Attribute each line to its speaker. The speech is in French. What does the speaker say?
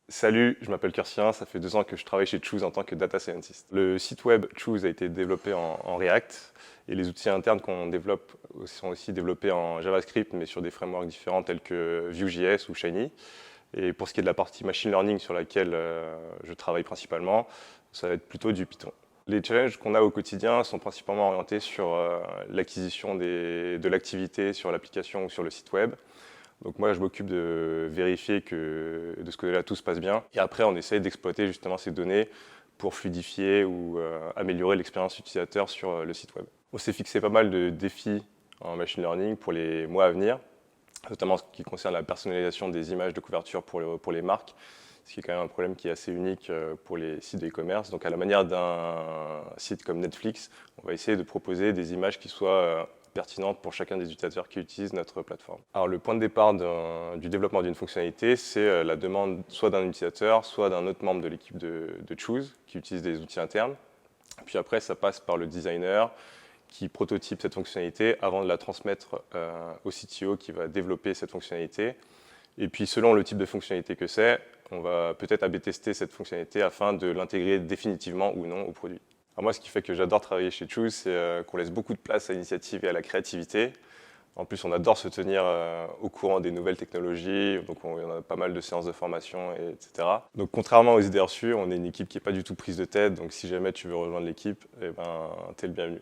Speaker 1: Salut, je m'appelle Curtien, ça fait 2 ans que je travaille chez Choose en tant que data scientist. Le site web Choose a été développé en React et les outils internes qu'on développe sont aussi développés en JavaScript mais sur des frameworks différents tels que Vue.js ou Shiny. Et pour ce qui est de la partie machine learning sur laquelle je travaille principalement, ça va être plutôt du Python. Les challenges qu'on a au quotidien sont principalement orientés sur l'acquisition de l'activité sur l'application ou sur le site web. Donc moi, je m'occupe de vérifier que de ce côté-là, tout se passe bien. Et après, on essaye d'exploiter justement ces données pour fluidifier ou améliorer l'expérience utilisateur sur le site web. On s'est fixé pas mal de défis en machine learning pour les mois à venir, notamment en ce qui concerne la personnalisation des images de couverture pour les marques, ce qui est quand même un problème qui est assez unique pour les sites de e-commerce. Donc à la manière d'un site comme Netflix, on va essayer de proposer des images qui soient pertinentes pour chacun des utilisateurs qui utilisent notre plateforme. Alors le point de départ du développement d'une fonctionnalité, c'est la demande soit d'un utilisateur, soit d'un autre membre de l'équipe de Choose qui utilise des outils internes. Puis après, ça passe par le designer qui prototype cette fonctionnalité avant de la transmettre au CTO qui va développer cette fonctionnalité. Et puis selon le type de fonctionnalité que c'est, on va peut-être A/B tester cette fonctionnalité afin de l'intégrer définitivement ou non au produit. Alors moi, ce qui fait que j'adore travailler chez Choose, c'est qu'on laisse beaucoup de place à l'initiative et à la créativité. En plus, on adore se tenir au courant des nouvelles technologies, donc on a pas mal de séances de formation, etc. Donc contrairement aux idées reçues, on est une équipe qui n'est pas du tout prise de tête, donc si jamais tu veux rejoindre l'équipe, eh ben, t'es le bienvenu.